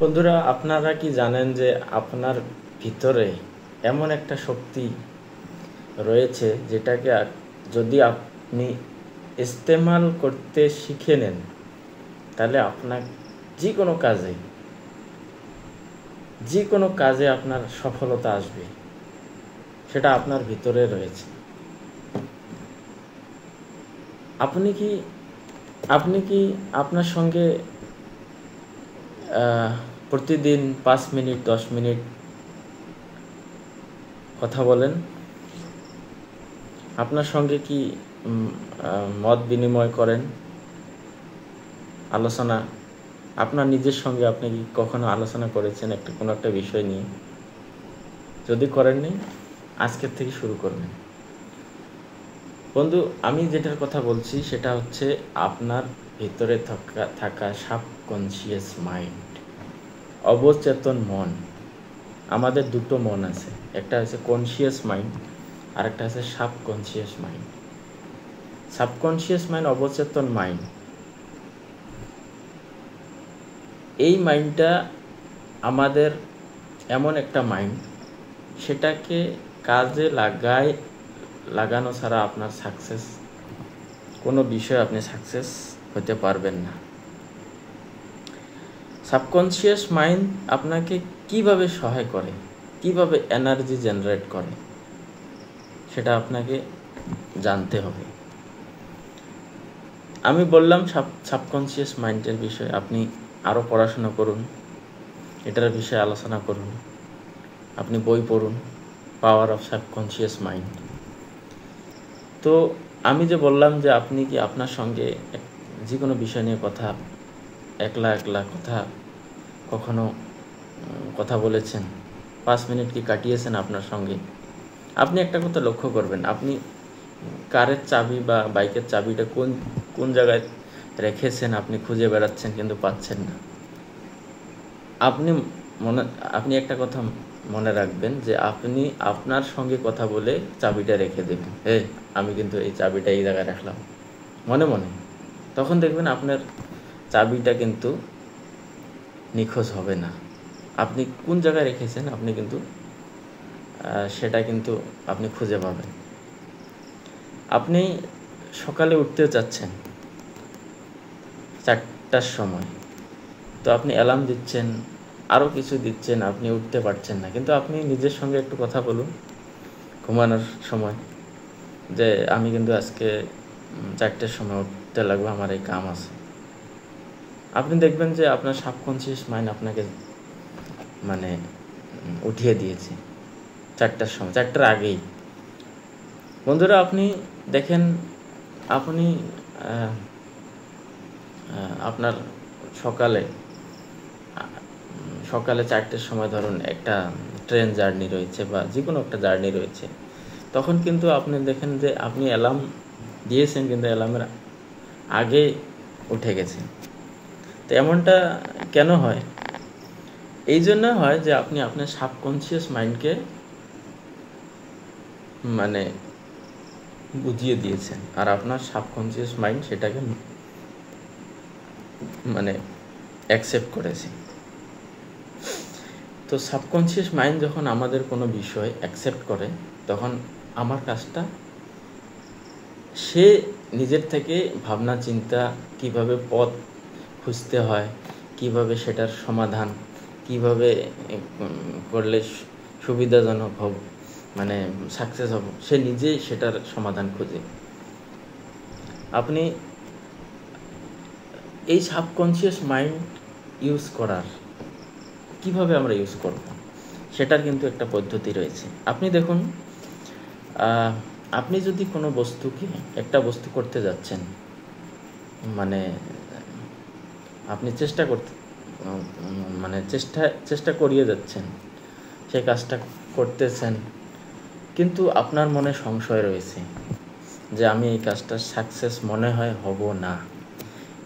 বন্ধুরা, আপনারা কি জানেন যে আপনার ভিতরে এমন একটা শক্তি রয়েছে যেটাকে যদি আপনি ইস্তেমাল করতে শিখে নেন তাহলে আপনার যে কোনো কাজে আপনার সফলতা আসবে। সেটা আপনার ভিতরে রয়েছে। আপনি কি আপনার সঙ্গে প্রতিদিন 5 মিনিট 10 মিনিট কথা বলেন? আপনার সঙ্গে কি মত বিনিময় করেন, আলোচনা? আপনার নিজের সঙ্গে আপনি কি কখনো আলোচনা করেছেন কোনো একটা বিষয় নিয়ে? যদি করেননি, আজকের থেকে শুরু করবেন। বন্ধু, আমি যেটার কথা বলছি সেটা হচ্ছে আপনার ভিতরে থাকা সাবকনশিয়াস মাইন্ড, অবচেতন মন। আমাদের দুটো মন আছে, একটা হচ্ছে কনশিয়াস মাইন্ড আর একটা আছে সাবকনশিয়াস মাইন্ড। সাবকনশিয়াস মাইন্ড, অবচেতন মাইন্ড, এই মাইন্ডটা আমাদের এমন একটা মাইন্ড, সেটাকে কাজে লাগানো ছাড়া আপনার কোনো বিষয়ে আপনি সাকসেস হতে পারবেন না। সাবকনশিয়াস মাইন্ড আপনাকে কিভাবে সহায় করে, কিভাবে এনার্জি জেনারেট করে, সেটা আপনাকে জানতে হবে। আমি বললাম সাবকনশিয়াস মাইন্ডের বিষয়ে আপনি আরও পড়াশোনা করুন, এটার বিষয়ে আলোচনা করুন, আপনি বই পড়ুন, পাওয়ার অফ সাবকনশিয়াস মাইন্ড। তো আমি যে বললাম যে আপনি কি আপনার সঙ্গে যে কোনো বিষয় নিয়ে একলা কখনো কথা বলেছেন? 5 মিনিট কি কাটিয়েছেন আপনার সঙ্গে? আপনি একটা কথা লক্ষ্য করবেন, আপনি কারের চাবি বা বাইকের চাবিটা কোন জায়গায় রেখেছেন আপনি খুঁজে বেড়াচ্ছেন কিন্তু পাচ্ছেন না। আপনি একটা কথা মনে রাখবেন যে আপনি আপনার সঙ্গে কথা বলে চাবিটা রেখে দেবেন, আমি কিন্তু এই চাবিটা এই জায়গায় রাখলাম, মনে মনে। তখন দেখবেন আপনার চাবিটা কিন্তু নিখোঁজ হবে না। আপনি কোন জায়গায় রেখেছেন সেটা কিন্তু আপনি খুঁজে পাবেন। আপনি সকালে উঠতে চাচ্ছেন 4টার সময়, তো আপনি অ্যালার্ম দিচ্ছেন, আরও কিছু দিচ্ছেন, আপনি উঠতে পারছেন না। কিন্তু আপনি নিজের সঙ্গে একটু কথা বলুন ঘুমানোর সময় যে আমি কিন্তু আজকে 4টার সময় উঠতে লাগবে, আমার এই কাম আছে। আপনি দেখবেন যে আপনার সাবকনশিয়াস মাইন্ড আপনাকে উঠিয়ে দিয়েছে 4টার সময়, 4টার আগেই। বন্ধুরা, আপনি দেখেন, আপনি আপনার সকালে 4টার সময় ধরুন একটা ট্রেন জার্নি রয়েছে বা যে কোনো একটা জার্নি রয়েছে, তখন কিন্তু আপনি দেখেন যে আপনি অ্যালার্ম দিয়েছেন কিন্তু অ্যালার্মের আগে উঠে গেছেন। তো এমনটা কেন হয়? এই জন্য হয় যে আপনি আপনার সাবকনশিয়াস মাইন্ডকে বুঝিয়ে দিয়েছেন, আর আপনার সাবকনশিয়াস মাইন্ড সেটাকে অ্যাকসেপ্ট করেছে। তো সাবকনশিয়াস মাইন্ড যখন আমাদের কোনো বিষয় অ্যাকসেপ্ট করে, তখন আমার কাজটা সে নিজের থেকে ভাবনা চিন্তা, কিভাবে পথ খুঁজতে হয়, কিভাবে সেটার সমাধান কিভাবে করলে সুবিধাজনক হব, সাকসেস হব, সে নিজেই সেটার সমাধান খুঁজে। আপনি এই সাবকনশিয়াস মাইন্ড কিভাবে আমরা ইউজ করব, সেটার কিন্তু একটা পদ্ধতি রয়েছে। আপনি দেখুন, আপনি যদি কোনো একটা বস্তু করতে যাচ্ছেন, আপনি চেষ্টা করিয়ে যাচ্ছেন, সেই কাজটা করতেছেন, কিন্তু আপনার মনে সংশয় রয়েছে যে আমি এই কাজটা সাকসেস মনে হয় হব না,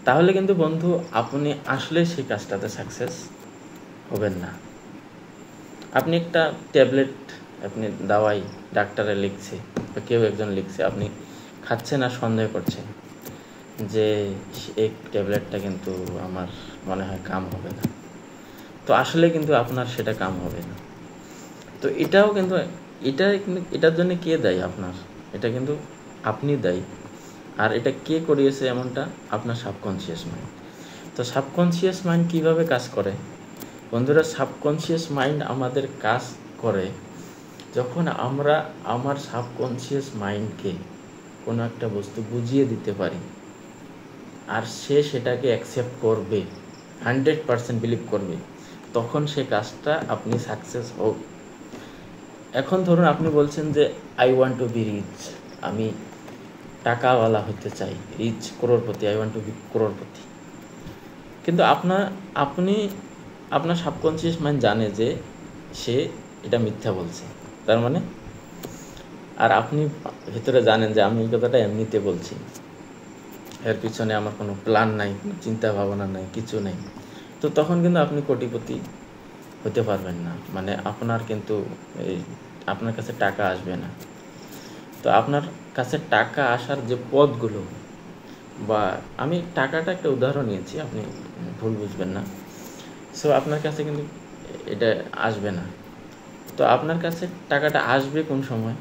তাহলে কিন্তু বন্ধু আপনি আসলে সেই কাজটাতে সাকসেস হবেন না। আপনি একটা ট্যাবলেট, দাওয়াই ডাক্তারে লিখছে বা কেউ একজন লিখছে, আপনি খাচ্ছেন আর সন্দেহ করছেন যে এই ট্যাবলেটটা কিন্তু আমার মনে হয় কাম হবে না। তো আসলে কিন্তু আপনার সেটা কাম হবে না। তো এটাও কিন্তু এটার জন্য কে দায়ী? আপনার, এটা কিন্তু আপনি দায়ী। আর এটা কে করিয়েছে এমনটা? আপনার সাবকনশিয়াস মাইন্ড। তো সাবকনশিয়াস মাইন্ড কীভাবে কাজ করে বন্ধুরা? সাবকনশিয়াস মাইন্ড আমাদের কাজ করে যখন আমরা আমার সাবকনশিয়াস মাইন্ডকে কোনো একটা বস্তু বুঝিয়ে দিতে পারি, আর সে সেটাকে অ্যাকসেপ্ট করবে, 100% বিলিভ করবে, তখন সে কাজটা আপনি সাকসেস হোক। এখন ধরুন আপনি বলছেন যে I want to be rich, আমি টাকাওয়ালা হতে চাই, রিচ, করোড়পতি, আই ওয়ান্ট টু বি করোড়পতি। কিন্তু আপনার সাবকনশিয়াস মাইন্ড জানে যে সে এটা মিথ্যা বলছে, তার মানে, আর আপনি ভিতরে জানেন যে আমি এই কথাটা এমনিতে বলছি, এর পিছনে আমার কোনো প্ল্যান নাই, কোনো চিন্তা ভাবনা নাই, কিছু নেই। তো তখন কিন্তু আপনি কোটিপতি হতে পারবেন না, মানে আপনার কাছে টাকা আসবে না। তো আপনার কাছে টাকা আসার যে পথগুলো, বা আমি টাকাটা একটা উদাহরণ নিয়েছি, আপনি ভুল বুঝবেন না। সো আপনার কাছে কিন্তু এটা আসবে না। তো আপনার কাছে টাকাটা আসবে কোন সময়?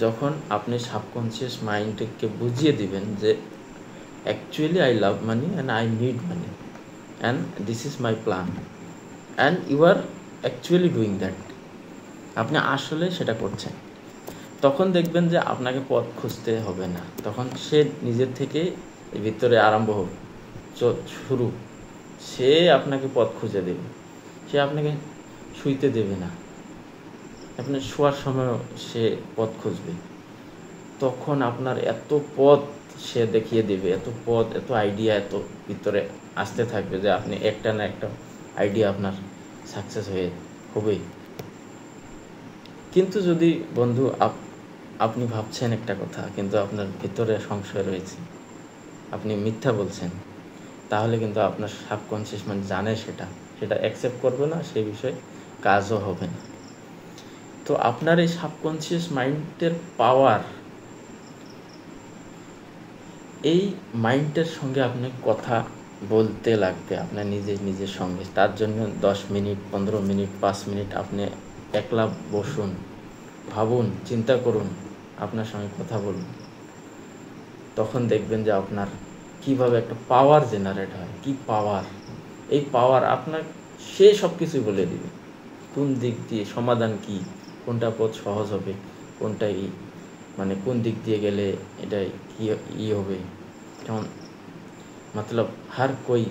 যখন আপনি সাবকনশিয়াস মাইন্ডকে বুঝিয়ে দিবেন যে actually I love money and I need money and this is my plan and you are actually doing that. আপনি আসলে সেটা করছেন। তখন দেখবেন যে আপনাকে পথ খুঁজতে হবে না, তখন সে নিজের থেকে ভিতরে আরম্ভ হোক, শুরু, সে আপনাকে পথ খুঁজে দেবে। সে আপনাকে শুইতে দেবে না, আপনি শোয়ার সময়ও সে পথ খুঁজবে। তখন আপনার এত পথ সে দেখিয়ে দেবে, এত পথ, এত আইডিয়া এত ভিতরে আসতে থাকবে যে আপনি একটা না একটা আইডিয়া আপনার সাকসেস হবেই। কিন্তু যদি বন্ধু আপনি ভাবছেন একটা কথা, কিন্তু আপনার ভিতরে সংশয় রয়েছে, আপনি মিথ্যা বলছেন, তাহলে কিন্তু আপনার সাবকনশিয়াস মাইন্ড জানে সেটা অ্যাকসেপ্ট করবে না, সেই বিষয়ে কাজও হবে না। তো আপনার এই সাবকনশিয়াস মাইন্ডের পাওয়ার, এই মাইন্ডের সঙ্গে আপনি কথা বলতে লাগবে, আপনার নিজের সঙ্গে। তার জন্য 10 মিনিট, 15 মিনিট, 5 মিনিট আপনি একলা বসুন, ভাবুন, চিন্তা করুন, আপনার সঙ্গে কথা বলুন। তখন দেখবেন যে আপনার কিভাবে একটা পাওয়ার জেনারেট হয়। কি পাওয়ার! এই পাওয়ার আপনার সে সব কিছুই বলে দিবে, কোন দিক দিয়ে সমাধান, কি কোনটা পথ সহজ হবে, কোনটা মানে কোন দিক দিয়ে গেলে এটা কি হবে। যেমন मतलब हर कोई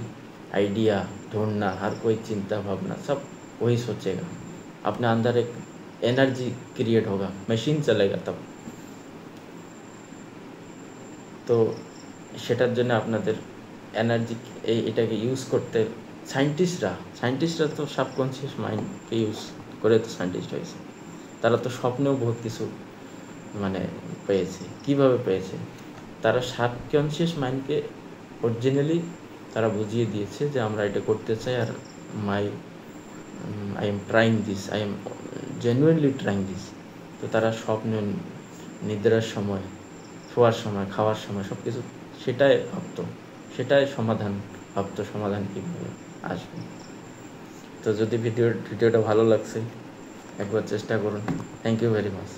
आइडिया ढूंढना, हर कोई चिंता भावना, सब वही सोचेगा। अपने अंदर एक एनर्जी क्रिएट होगा, मशीन चलेगा तब। তো সেটার জন্য আপনাদের এনার্জি এটাকে ইউজ করতে, সায়েন্টিস্টরা তো সাবকনশিয়াস মাইন্ডকে ইউজ করে তো সায়েন্টিস্ট হয়েছে। তারা তো স্বপ্নেও বহুত কিছু মানে পেয়েছে। কিভাবে পেয়েছে? তারা সাবকনশিয়াস মাইন্ডকে অরিজিনালি তারা বুঝিয়ে দিয়েছে যে আমরা এটা করতে চাই, আর I am trying this, I am genuinely trying this. তো তারা স্বপ্নে, নিদ্রার সময়, শোয়ার সময়, খাওয়ার সময় সব কিছু সেটাই ভাবতো, সেটাই সমাধান ভাবতো, সমাধান কীভাবে আসবে। তো যদি ভিডিওটা ভালো লাগছে, একবার চেষ্টা করুন। Thank you very much.